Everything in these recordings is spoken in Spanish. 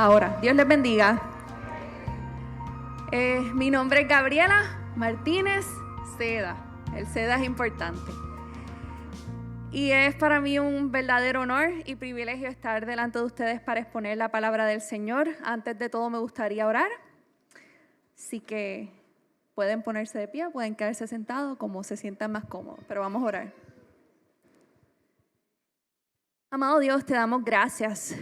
Ahora, Dios les bendiga. Mi nombre es Gabriela Martínez Seda. El Seda es importante. Y es para mí un verdadero honor y privilegio estar delante de ustedes para exponer la palabra del Señor. Antes de todo me gustaría orar. Así que pueden ponerse de pie, pueden quedarse sentados como se sientan más cómodos. Pero vamos a orar. Amado Dios, te damos gracias.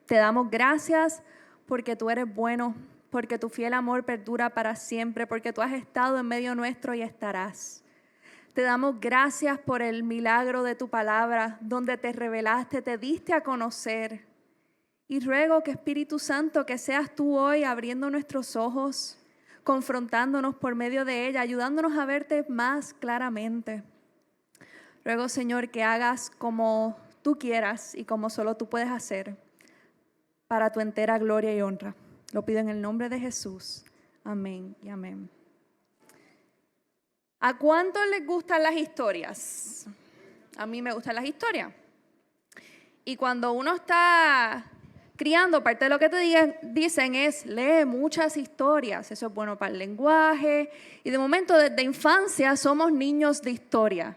Te damos gracias porque tú eres bueno, porque tu fiel amor perdura para siempre, porque tú has estado en medio nuestro y estarás. Te damos gracias por el milagro de tu palabra, donde te revelaste, te diste a conocer. Y ruego que Espíritu Santo, que seas tú hoy abriendo nuestros ojos, confrontándonos por medio de ella, ayudándonos a verte más claramente. Ruego, Señor, que hagas como tú quieras y como solo tú puedes hacer, para tu entera gloria y honra. Lo pido en el nombre de Jesús. Amén y amén. ¿A cuántos les gustan las historias? A mí me gustan las historias. Y cuando uno está criando, parte de lo que te dicen es, lee muchas historias. Eso es bueno para el lenguaje. Y de momento, desde infancia, somos niños de historia.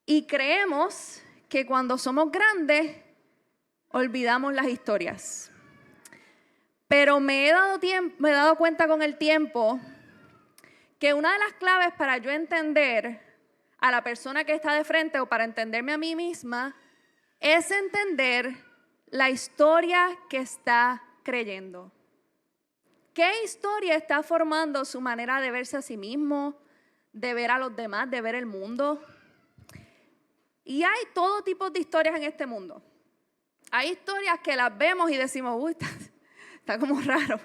Y creemos que cuando somos grandes, olvidamos las historias. Pero me he dado cuenta con el tiempo que una de las claves para yo entender a la persona que está de frente o para entenderme a mí misma es entender la historia que está creyendo. ¿Qué historia está formando su manera de verse a sí mismo, de ver a los demás, de ver el mundo? Y hay todo tipo de historias en este mundo. Hay historias que las vemos y decimos, uy, está como raro.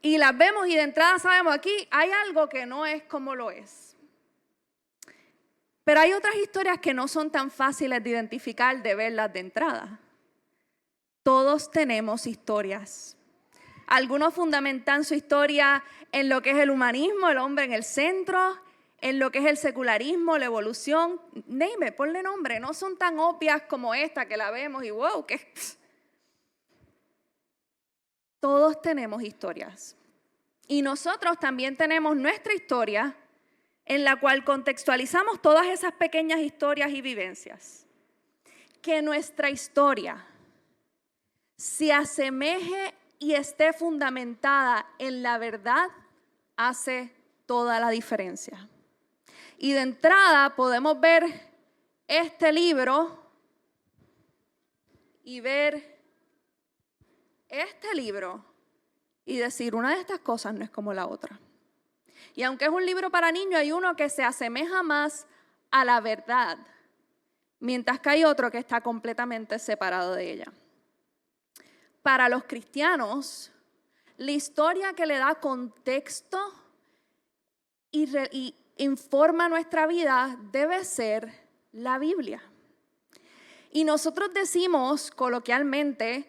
Y las vemos y de entrada sabemos, aquí hay algo que no es como lo es. Pero hay otras historias que no son tan fáciles de identificar, de verlas de entrada. Todos tenemos historias. Algunos fundamentan su historia en lo que es el humanismo, el hombre en el centro, en lo que es el secularismo, la evolución. Name it, ponle nombre. No son tan obvias como esta que la vemos y wow, que todos tenemos historias. Y nosotros también tenemos nuestra historia en la cual contextualizamos todas esas pequeñas historias y vivencias. Que nuestra historia se asemeje y esté fundamentada en la verdad hace toda la diferencia. Y de entrada podemos ver este libro y ver este libro y decir, una de estas cosas no es como la otra. Y aunque es un libro para niños, hay uno que se asemeja más a la verdad, mientras que hay otro que está completamente separado de ella. Para los cristianos, la historia que le da contexto y informa nuestra vida debe ser la Biblia. Y nosotros decimos coloquialmente,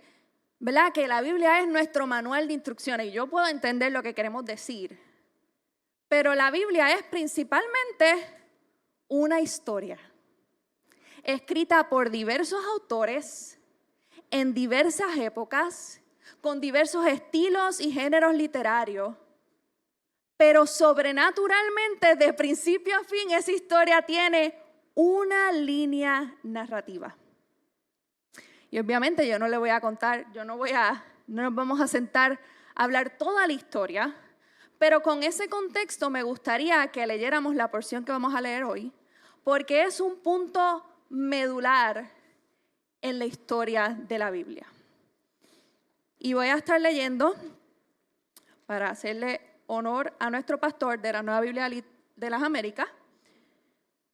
¿verdad?, que la Biblia es nuestro manual de instrucciones. Y yo puedo entender lo que queremos decir. Pero la Biblia es principalmente una historia escrita por diversos autores en diversas épocas, con diversos estilos y géneros literarios. Pero sobrenaturalmente, de principio a fin, esa historia tiene una línea narrativa. Y obviamente yo no le voy a contar, no nos vamos a sentar a hablar toda la historia, pero con ese contexto me gustaría que leyéramos la porción que vamos a leer hoy, porque es un punto medular en la historia de la Biblia. Y voy a estar leyendo para hacerle honor a nuestro pastor de la Nueva Biblia de las Américas.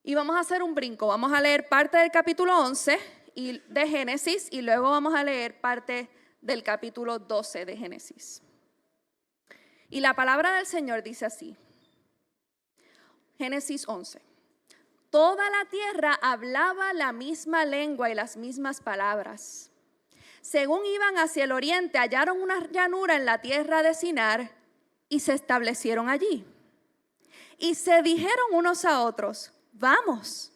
Y vamos a hacer un brinco. Vamos a leer parte del capítulo 11 de Génesis y luego vamos a leer parte del capítulo 12 de Génesis. Y la palabra del Señor dice así. Génesis 11. Toda la tierra hablaba la misma lengua y las mismas palabras. Según iban hacia el oriente, hallaron una llanura en la tierra de Sinar y se establecieron allí. Y se dijeron unos a otros, vamos,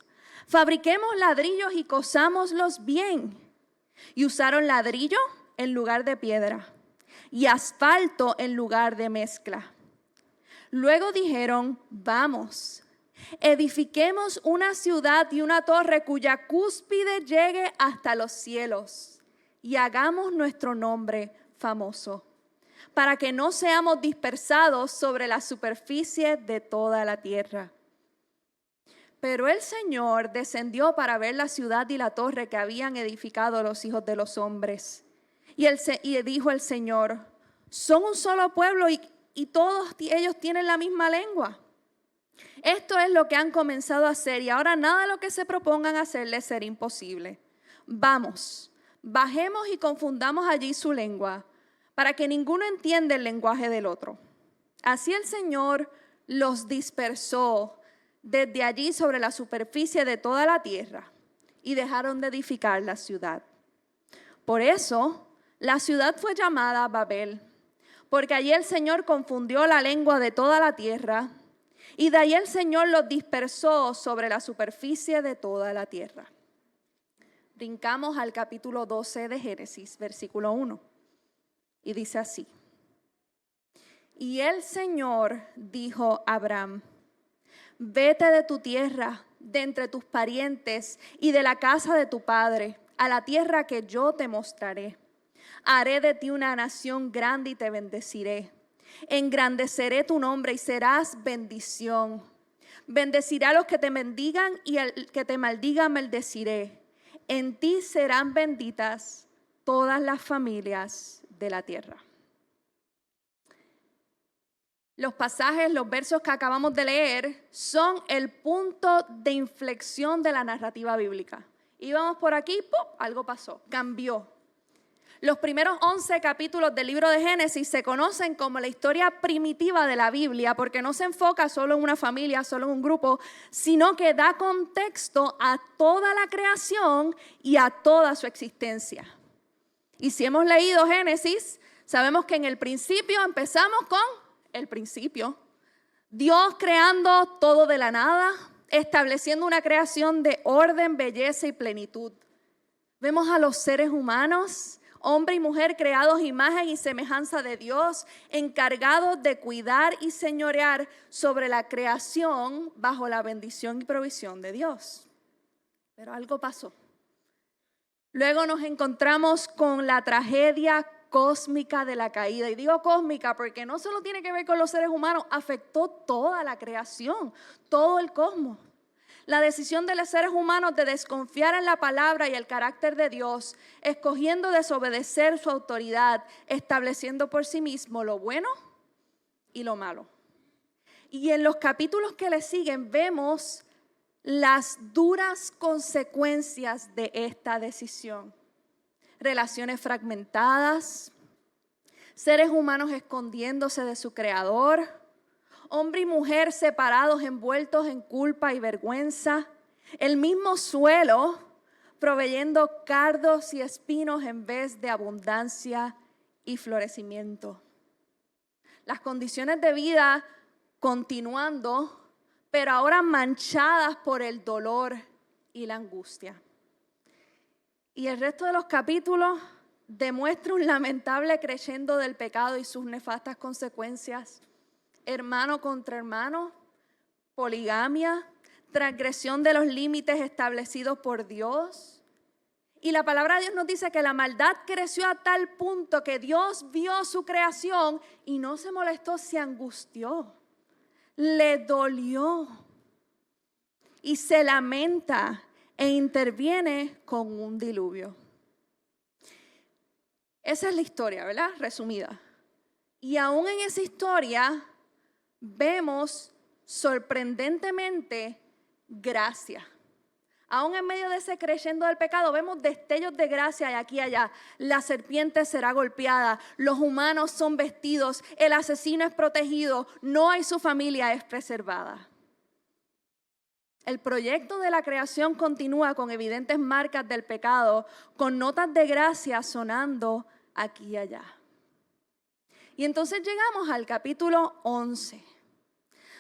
fabriquemos ladrillos y cosámoslos bien. Y usaron ladrillo en lugar de piedra y asfalto en lugar de mezcla. Luego dijeron, vamos, edifiquemos una ciudad y una torre cuya cúspide llegue hasta los cielos y hagamos nuestro nombre famoso, para que no seamos dispersados sobre la superficie de toda la tierra. Pero el Señor descendió para ver la ciudad y la torre que habían edificado los hijos de los hombres. Y dijo el Señor, son un solo pueblo y todos ellos tienen la misma lengua. Esto es lo que han comenzado a hacer y ahora nada de lo que se propongan hacer les será imposible. Vamos, bajemos y confundamos allí su lengua, para que ninguno entienda el lenguaje del otro. Así el Señor los dispersó desde allí sobre la superficie de toda la tierra y dejaron de edificar la ciudad. Por eso la ciudad fue llamada Babel, porque allí el Señor confundió la lengua de toda la tierra y de allí el Señor los dispersó sobre la superficie de toda la tierra. Brincamos al capítulo 12 de Génesis, versículo 1, y dice así. Y el Señor dijo a Abraham, vete de tu tierra, de entre tus parientes y de la casa de tu padre, a la tierra que yo te mostraré. Haré de ti una nación grande y te bendeciré. Engrandeceré tu nombre y serás bendición. Bendeciré a los que te bendigan y al que te maldiga maldeciré. En ti serán benditas todas las familias de la tierra. Los pasajes, los versos que acabamos de leer son el punto de inflexión de la narrativa bíblica. Íbamos por aquí, ¡pum!, algo pasó, cambió. Los primeros 11 capítulos del libro de Génesis se conocen como la historia primitiva de la Biblia porque no se enfoca solo en una familia, solo en un grupo, sino que da contexto a toda la creación y a toda su existencia. Y si hemos leído Génesis, sabemos que en el principio empezamos con el principio. Dios creando todo de la nada, estableciendo una creación de orden, belleza y plenitud. Vemos a los seres humanos, hombre y mujer creados imagen y semejanza de Dios, encargados de cuidar y señorear sobre la creación bajo la bendición y provisión de Dios. Pero algo pasó. Luego nos encontramos con la tragedia cósmica de la caída. Y digo cósmica porque no solo tiene que ver con los seres humanos, afectó toda la creación, todo el cosmos. La decisión de los seres humanos de desconfiar en la palabra y el carácter de Dios, escogiendo desobedecer su autoridad, estableciendo por sí mismo lo bueno y lo malo. Y en los capítulos que le siguen vemos las duras consecuencias de esta decisión. Relaciones fragmentadas, seres humanos escondiéndose de su creador, hombre y mujer separados, envueltos en culpa y vergüenza, el mismo suelo proveyendo cardos y espinos en vez de abundancia y florecimiento. Las condiciones de vida continuando, pero ahora manchadas por el dolor y la angustia. Y el resto de los capítulos demuestra un lamentable creyendo del pecado y sus nefastas consecuencias. Hermano contra hermano, poligamia, transgresión de los límites establecidos por Dios. Y la palabra de Dios nos dice que la maldad creció a tal punto que Dios vio su creación y no se molestó, se angustió, le dolió y se lamenta e interviene con un diluvio. Esa es la historia, ¿verdad? Resumida. Y aún en esa historia vemos sorprendentemente gracia. Aún en medio de ese creyendo del pecado, vemos destellos de gracia de aquí y allá. La serpiente será golpeada, los humanos son vestidos, el asesino es protegido, Noa y su familia es preservada. El proyecto de la creación continúa con evidentes marcas del pecado, con notas de gracia sonando aquí y allá. Y entonces llegamos al capítulo 11.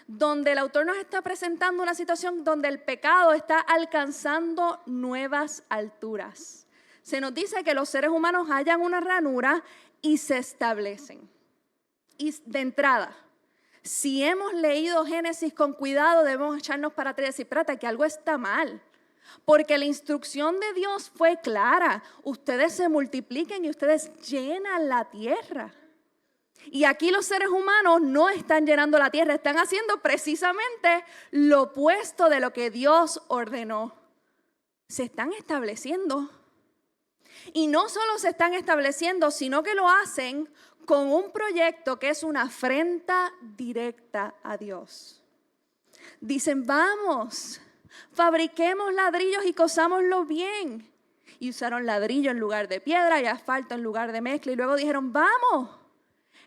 Donde el autor nos está presentando una situación donde el pecado está alcanzando nuevas alturas. se nos dice que los seres humanos hallan una ranura y se establecen. Y de entrada, si hemos leído Génesis con cuidado, debemos echarnos para atrás y decir, espérate, que algo está mal. Porque la instrucción de Dios fue clara. Ustedes se multipliquen y ustedes llenan la tierra. Y aquí los seres humanos no están llenando la tierra, están haciendo precisamente lo opuesto de lo que Dios ordenó. Se están estableciendo. Y no solo se están estableciendo, sino que lo hacen con un proyecto que es una afrenta directa a Dios. Dicen, vamos, fabriquemos ladrillos y cosámoslo bien. Y usaron ladrillo en lugar de piedra y asfalto en lugar de mezcla. Y luego dijeron, vamos,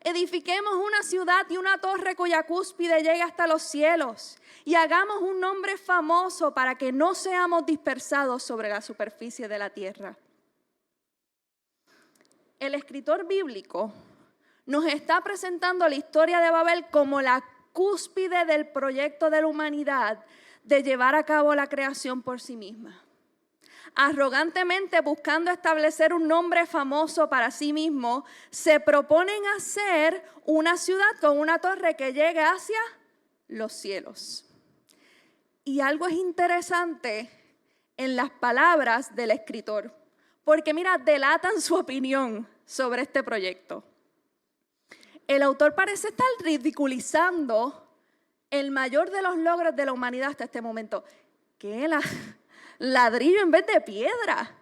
edifiquemos una ciudad y una torre cuya cúspide llegue hasta los cielos. Y hagamos un nombre famoso para que no seamos dispersados sobre la superficie de la tierra. El escritor bíblico nos está presentando la historia de Babel como la cúspide del proyecto de la humanidad de llevar a cabo la creación por sí misma. Arrogantemente buscando establecer un nombre famoso para sí mismo, se proponen hacer una ciudad con una torre que llegue hacia los cielos. Y algo es interesante en las palabras del escritor, porque mira, delatan su opinión sobre este proyecto. El autor parece estar ridiculizando el mayor de los logros de la humanidad hasta este momento, que es ladrillo en vez de piedra,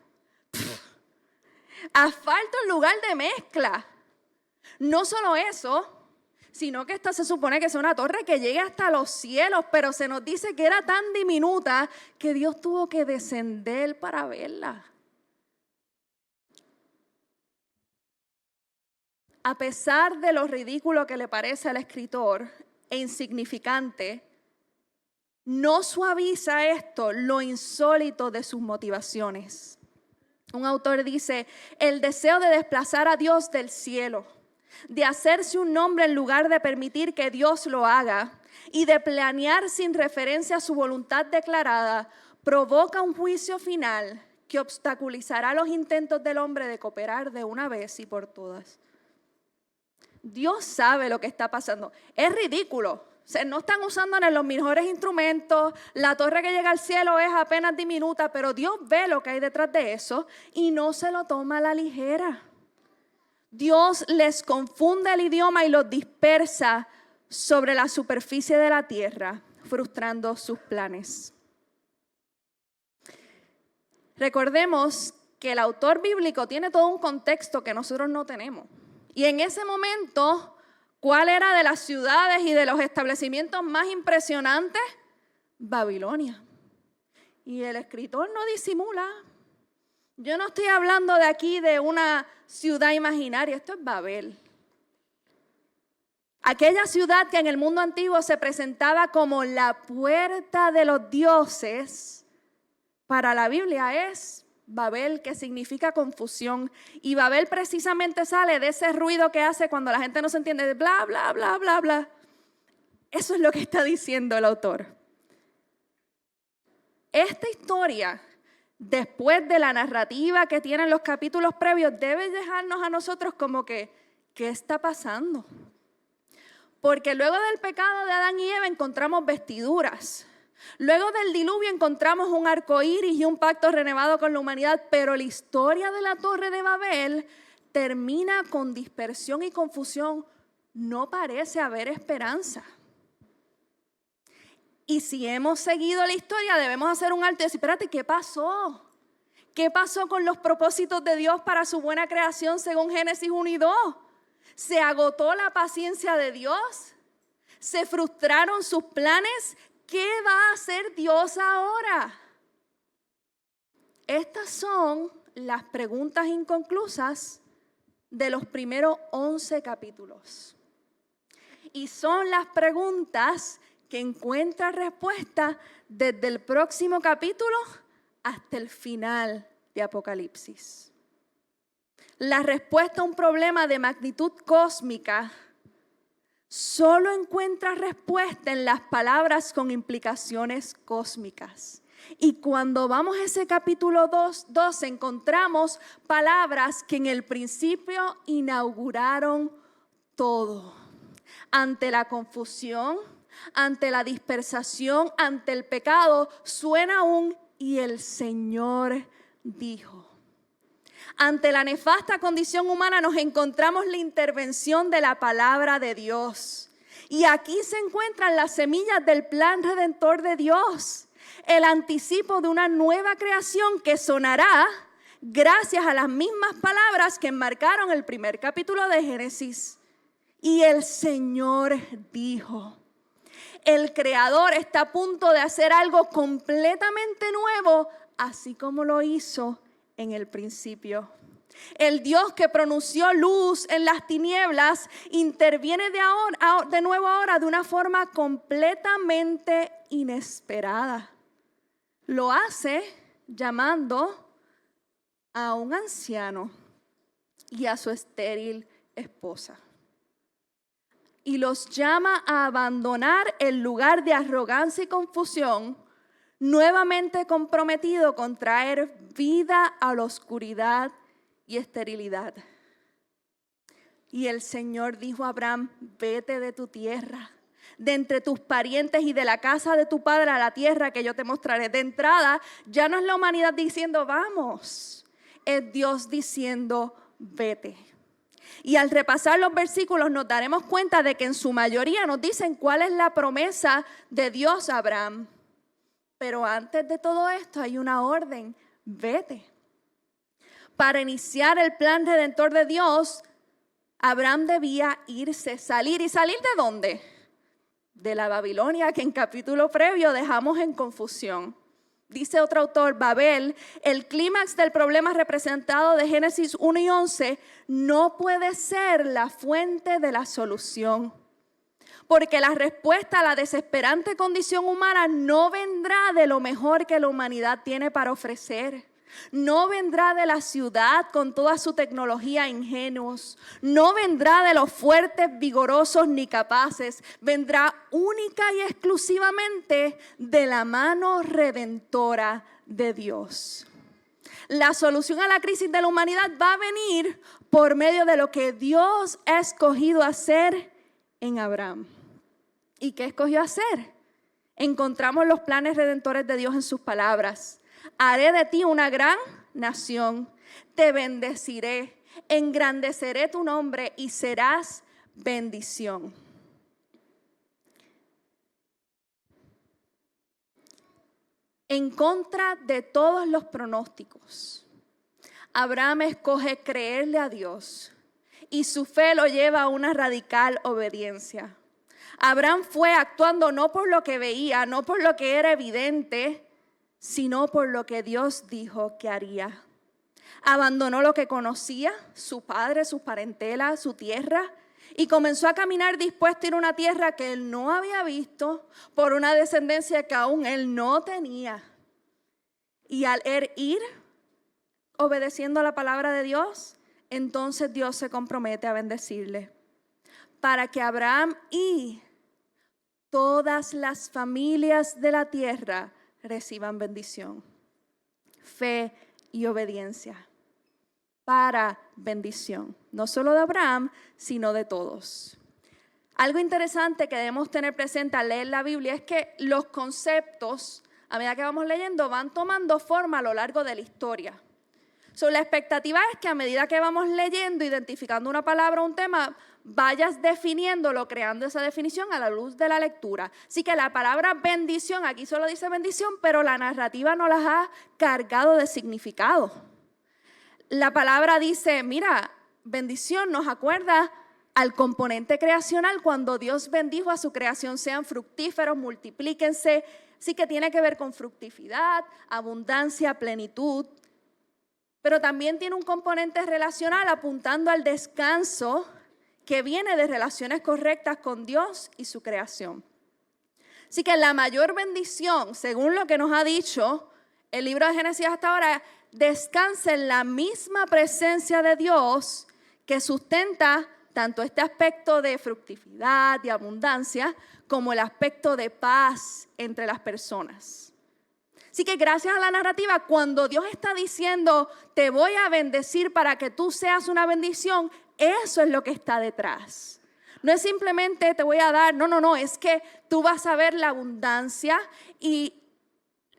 asfalto en lugar de mezcla. No solo eso, sino que esta se supone que es una torre que llegue hasta los cielos, pero se nos dice que era tan diminuta que Dios tuvo que descender para verla. A pesar de lo ridículo que le parece al escritor e insignificante, no suaviza esto lo insólito de sus motivaciones. Un autor dice, el deseo de desplazar a Dios del cielo, de hacerse un nombre en lugar de permitir que Dios lo haga y de planear sin referencia a su voluntad declarada, provoca un juicio final que obstaculizará los intentos del hombre de cooperar de una vez y por todas. Dios sabe lo que está pasando. Es ridículo. O sea, no están usando los mejores instrumentos. La torre que llega al cielo es apenas diminuta, pero Dios ve lo que hay detrás de eso y no se lo toma a la ligera. Dios les confunde el idioma y los dispersa sobre la superficie de la tierra, frustrando sus planes. Recordemos que el autor bíblico tiene todo un contexto que nosotros no tenemos. Y en ese momento, ¿cuál era de las ciudades y de los establecimientos más impresionantes? Babilonia. Y el escritor no disimula. Yo no estoy hablando de aquí de una ciudad imaginaria, esto es Babel. Aquella ciudad que en el mundo antiguo se presentaba como la puerta de los dioses, para la Biblia es Babel, que significa confusión. Y Babel precisamente sale de ese ruido que hace cuando la gente no se entiende, de bla, bla, bla, bla, bla. Eso es lo que está diciendo el autor. Esta historia, después de la narrativa que tienen los capítulos previos, debe dejarnos a nosotros como que, ¿qué está pasando? Porque luego del pecado de Adán y Eva encontramos vestiduras. Luego del diluvio encontramos un arco iris y un pacto renovado con la humanidad, pero la historia de la Torre de Babel termina con dispersión y confusión. No parece haber esperanza. Y si hemos seguido la historia, debemos hacer un alto y decir, espérate, ¿qué pasó? ¿Qué pasó con los propósitos de Dios para su buena creación según Génesis 1 y 2? ¿Se agotó la paciencia de Dios? ¿Se frustraron sus planes? ¿Qué va a hacer Dios ahora? Estas son las preguntas inconclusas de los primeros 11 capítulos. Y son las preguntas que encuentran respuesta desde el próximo capítulo hasta el final de Apocalipsis. La respuesta a un problema de magnitud cósmica solo encuentra respuesta en las palabras con implicaciones cósmicas. Y cuando vamos a ese capítulo 2 encontramos palabras que en el principio inauguraron todo. Ante la confusión, ante la dispersación, ante el pecado, suena un "y el Señor dijo". Ante la nefasta condición humana nos encontramos la intervención de la palabra de Dios. Y aquí se encuentran las semillas del plan redentor de Dios, el anticipo de una nueva creación que sonará gracias a las mismas palabras que enmarcaron el primer capítulo de Génesis. Y el Señor dijo. El Creador está a punto de hacer algo completamente nuevo, así como lo hizo en el principio. El Dios que pronunció luz en las tinieblas interviene de nuevo ahora de una forma completamente inesperada. Lo hace llamando a un anciano y a su estéril esposa. Y los llama a abandonar el lugar de arrogancia y confusión, nuevamente comprometido con traer vida a la oscuridad y esterilidad. Y el Señor dijo a Abraham: vete de tu tierra, de entre tus parientes y de la casa de tu padre a la tierra que yo te mostraré. De entrada, ya no es la humanidad diciendo vamos, es Dios diciendo vete. Y al repasar los versículos nos daremos cuenta de que en su mayoría nos dicen cuál es la promesa de Dios a Abraham. Pero antes de todo esto hay una orden: vete. Para iniciar el plan redentor de Dios, Abraham debía irse, salir. ¿Y salir de dónde? De la Babilonia, que en capítulo previo dejamos en confusión. Dice otro autor, Babel, el clímax del problema representado de Génesis 1 y 11, no puede ser la fuente de la solución. Porque la respuesta a la desesperante condición humana no vendrá de lo mejor que la humanidad tiene para ofrecer. No vendrá de la ciudad con toda su tecnología ingenuos. No vendrá de los fuertes, vigorosos ni capaces. Vendrá única y exclusivamente de la mano redentora de Dios. La solución a la crisis de la humanidad va a venir por medio de lo que Dios ha escogido hacer en Abraham. ¿Y qué escogió hacer? Encontramos los planes redentores de Dios en sus palabras. Haré de ti una gran nación, te bendeciré, engrandeceré tu nombre y serás bendición. En contra de todos los pronósticos, Abraham escoge creerle a Dios y su fe lo lleva a una radical obediencia. Abraham fue actuando no por lo que veía, no por lo que era evidente, sino por lo que Dios dijo que haría. Abandonó lo que conocía, su padre, su parentela, su tierra, y comenzó a caminar dispuesto a ir a una tierra que él no había visto, por una descendencia que aún él no tenía. Y al ir obedeciendo a la palabra de Dios, entonces Dios se compromete a bendecirle, para que Abraham y todas las familias de la tierra reciban bendición, fe y obediencia para bendición, no solo de Abraham, sino de todos. Algo interesante que debemos tener presente al leer la Biblia es que los conceptos, a medida que vamos leyendo, van tomando forma a lo largo de la historia. La expectativa es que a medida que vamos leyendo, identificando una palabra o un tema, vayas definiéndolo, creando esa definición a la luz de la lectura. Así que la palabra bendición, aquí solo dice bendición, pero la narrativa no las ha cargado de significado. La palabra dice, mira, bendición nos acuerda al componente creacional cuando Dios bendijo a su creación, sean fructíferos, multiplíquense. Así que tiene que ver con fructividad, abundancia, plenitud. Pero también tiene un componente relacional apuntando al descanso que viene de relaciones correctas con Dios y su creación. Así que la mayor bendición, según lo que nos ha dicho el libro de Génesis hasta ahora, descansa en la misma presencia de Dios que sustenta tanto este aspecto de fructividad y abundancia como el aspecto de paz entre las personas. Así que gracias a la narrativa, cuando Dios está diciendo, te voy a bendecir para que tú seas una bendición, eso es lo que está detrás. No es simplemente te voy a dar, no, es que tú vas a ver la abundancia y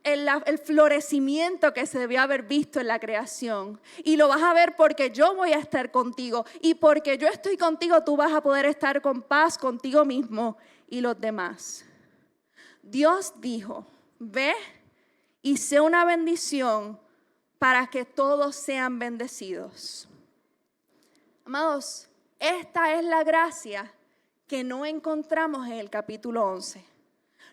el florecimiento que se debió haber visto en la creación. Y lo vas a ver porque yo voy a estar contigo. Y porque yo estoy contigo, tú vas a poder estar con paz contigo mismo y los demás. Dios dijo, ve y sé una bendición para que todos sean bendecidos. Amados, esta es la gracia que no encontramos en el capítulo 11.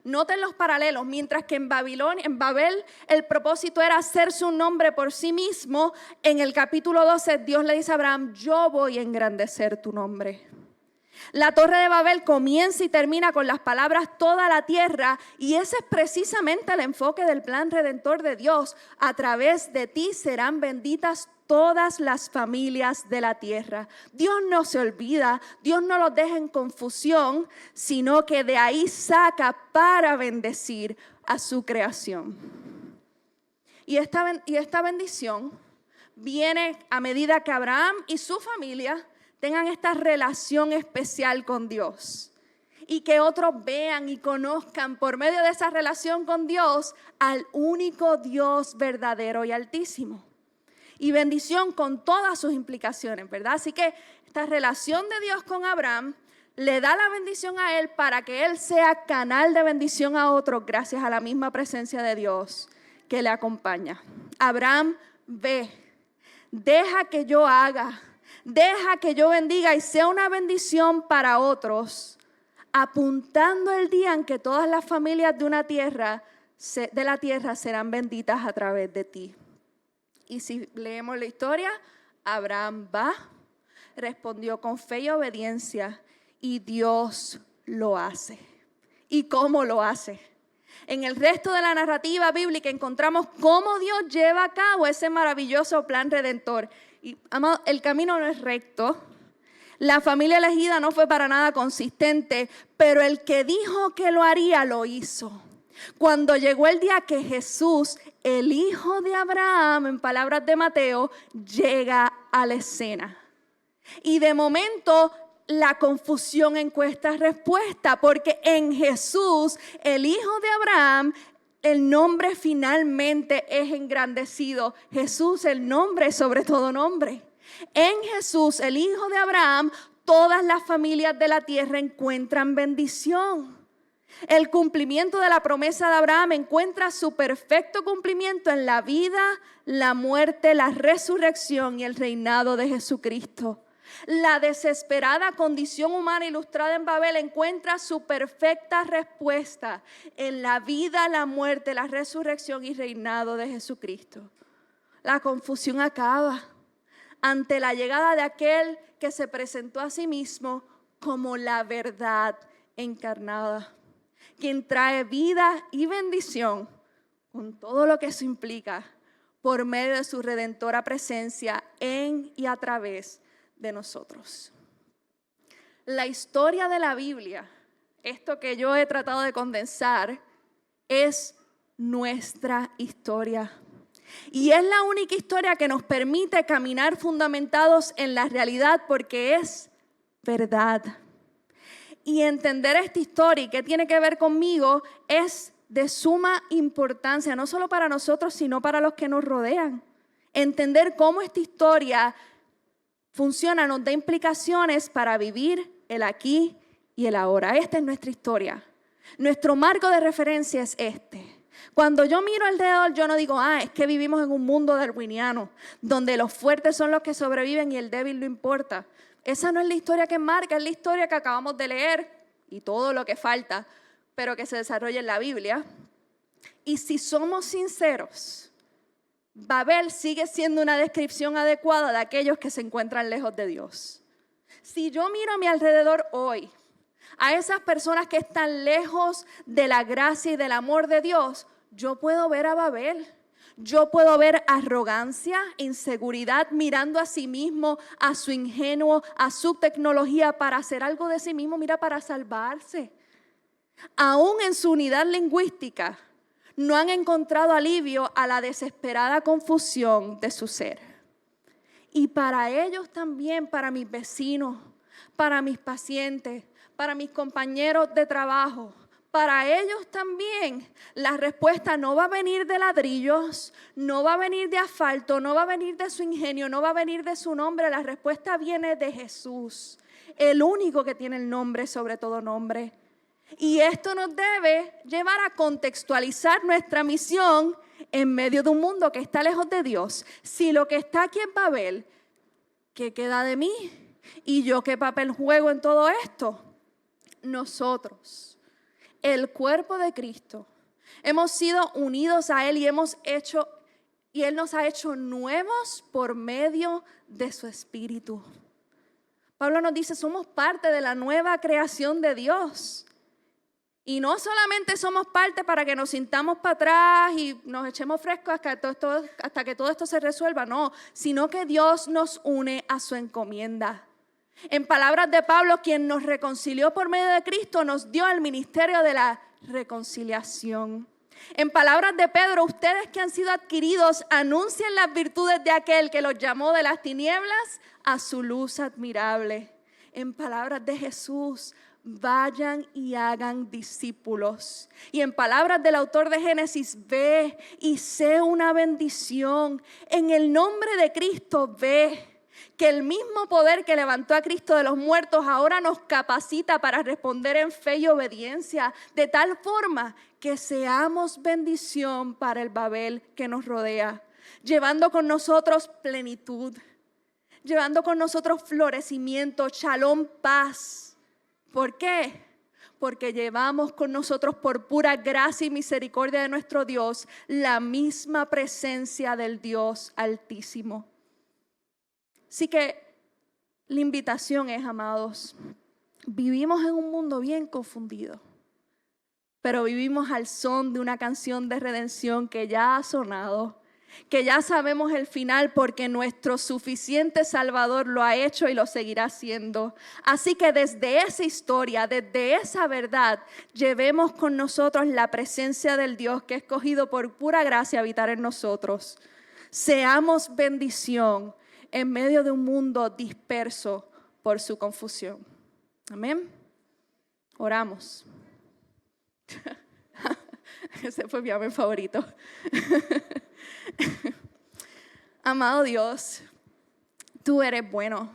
Noten los paralelos. Mientras que en Babel, el propósito era hacerse un nombre por sí mismo, en el capítulo 12 Dios le dice a Abraham, yo voy a engrandecer tu nombre. La Torre de Babel comienza y termina con las palabras toda la tierra, y ese es precisamente el enfoque del plan redentor de Dios. A través de ti serán benditas todas las familias de la tierra. Dios no se olvida, Dios no los deja en confusión, sino que de ahí saca para bendecir a su creación. Y esta bendición viene a medida que Abraham y su familia tengan esta relación especial con Dios. Y que otros vean y conozcan por medio de esa relación con Dios al único Dios verdadero y altísimo. Y bendición con todas sus implicaciones, ¿verdad? Así que esta relación de Dios con Abraham le da la bendición a él para que él sea canal de bendición a otros gracias a la misma presencia de Dios que le acompaña. Abraham, ve, deja que yo haga, deja que yo bendiga y sea una bendición para otros, apuntando el día en que todas las familias de la tierra serán benditas a través de ti. Y si leemos la historia, Abraham va, respondió con fe y obediencia, y Dios lo hace. ¿Y cómo lo hace? En el resto de la narrativa bíblica encontramos cómo Dios lleva a cabo ese maravilloso plan redentor. Y, amado, el camino no es recto. La familia elegida no fue para nada consistente, pero el que dijo que lo haría, lo hizo. Cuando llegó el día que Jesús, el hijo de Abraham, en palabras de Mateo, llega a la escena. Y de momento la confusión encuentra respuesta, porque en Jesús, el hijo de Abraham, el nombre finalmente es engrandecido. Jesús, el nombre sobre todo nombre. En Jesús, el hijo de Abraham, todas las familias de la tierra encuentran bendición. El cumplimiento de la promesa de Abraham encuentra su perfecto cumplimiento en la vida, la muerte, la resurrección y el reinado de Jesucristo. La desesperada condición humana ilustrada en Babel encuentra su perfecta respuesta en la vida, la muerte, la resurrección y reinado de Jesucristo. La confusión acaba ante la llegada de aquel que se presentó a sí mismo como la verdad encarnada, quien trae vida y bendición con todo lo que eso implica por medio de su redentora presencia en y a través de nosotros. La historia de la Biblia, esto que yo he tratado de condensar, es nuestra historia. Y es la única historia que nos permite caminar fundamentados en la realidad porque es verdad. Y entender esta historia y qué tiene que ver conmigo es de suma importancia, no solo para nosotros, sino para los que nos rodean. Entender cómo esta historia funciona nos da implicaciones para vivir el aquí y el ahora. Esta es nuestra historia. Nuestro marco de referencia es este. Cuando yo miro alrededor, yo no digo, es que vivimos en un mundo darwiniano, donde los fuertes son los que sobreviven y el débil no importa. Esa no es la historia que marca, es la historia que acabamos de leer y todo lo que falta, pero que se desarrolla en la Biblia. Y si somos sinceros, Babel sigue siendo una descripción adecuada de aquellos que se encuentran lejos de Dios. Si yo miro a mi alrededor hoy, a esas personas que están lejos de la gracia y del amor de Dios, yo puedo ver a Babel. Yo puedo ver arrogancia, inseguridad, mirando a sí mismo, a su ingenuo, a su tecnología para hacer algo de sí mismo, para salvarse. Aún en su unidad lingüística, no han encontrado alivio a la desesperada confusión de su ser. Y para ellos también, para mis vecinos, para mis pacientes, para mis compañeros de trabajo, para ellos también la respuesta no va a venir de ladrillos, no va a venir de asfalto, no va a venir de su ingenio, no va a venir de su nombre. La respuesta viene de Jesús, el único que tiene el nombre sobre todo nombre. Y esto nos debe llevar a contextualizar nuestra misión en medio de un mundo que está lejos de Dios. Si lo que está aquí en Babel, ¿qué queda de mí? ¿Y yo qué papel juego en todo esto? Nosotros, el cuerpo de Cristo, hemos sido unidos a Él y Él nos ha hecho nuevos por medio de su Espíritu. Pablo nos dice, somos parte de la nueva creación de Dios. Y no solamente somos parte para que nos sintamos para atrás y nos echemos frescos hasta que todo esto se resuelva, no, sino que Dios nos une a su encomienda. En palabras de Pablo, quien nos reconcilió por medio de Cristo, nos dio el ministerio de la reconciliación. En palabras de Pedro, ustedes que han sido adquiridos, anuncien las virtudes de aquel que los llamó de las tinieblas a su luz admirable. En palabras de Jesús, vayan y hagan discípulos. Y en palabras del autor de Génesis, ve y sé una bendición. En el nombre de Cristo, ve. Que el mismo poder que levantó a Cristo de los muertos ahora nos capacita para responder en fe y obediencia, de tal forma que seamos bendición para el Babel que nos rodea, llevando con nosotros plenitud, llevando con nosotros florecimiento, shalom, paz. ¿Por qué? Porque llevamos con nosotros por pura gracia y misericordia de nuestro Dios la misma presencia del Dios Altísimo. Así que la invitación es, amados, vivimos en un mundo bien confundido, pero vivimos al son de una canción de redención que ya ha sonado, que ya sabemos el final porque nuestro suficiente Salvador lo ha hecho y lo seguirá haciendo. Así que desde esa historia, desde esa verdad, llevemos con nosotros la presencia del Dios que ha escogido por pura gracia habitar en nosotros. Seamos bendición en medio de un mundo disperso por su confusión. Amén. Oramos. Ese fue mi amén favorito. Amado Dios, tú eres bueno.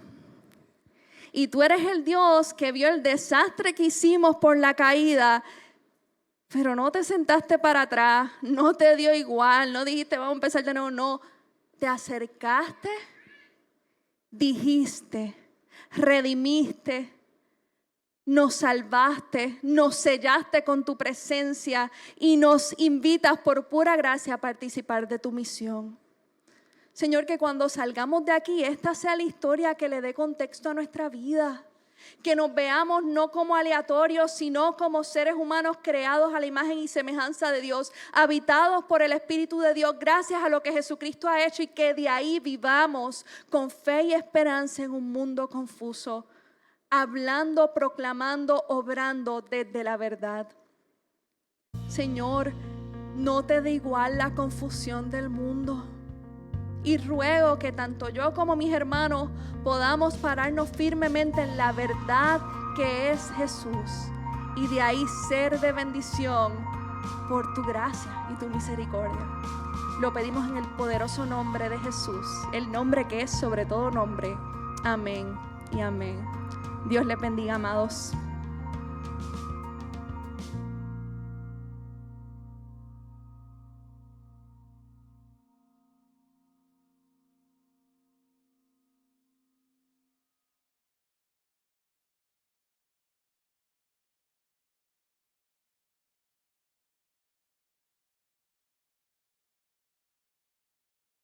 Y tú eres el Dios que vio el desastre que hicimos por la caída, pero no te sentaste para atrás, no te dio igual, no dijiste vamos a empezar de nuevo, no. Te acercaste, dijiste, redimiste, nos salvaste, nos sellaste con tu presencia y nos invitas por pura gracia a participar de tu misión. Señor, que cuando salgamos de aquí, esta sea la historia que le dé contexto a nuestra vida. Que nos veamos no como aleatorios, sino como seres humanos creados a la imagen y semejanza de Dios, habitados por el Espíritu de Dios, gracias a lo que Jesucristo ha hecho, y que de ahí vivamos con fe y esperanza en un mundo confuso, hablando, proclamando, obrando desde la verdad. Señor, no te dé igual la confusión del mundo. Y ruego que tanto yo como mis hermanos podamos pararnos firmemente en la verdad que es Jesús y de ahí ser de bendición por tu gracia y tu misericordia. Lo pedimos en el poderoso nombre de Jesús, el nombre que es sobre todo nombre. Amén y amén. Dios les bendiga, amados.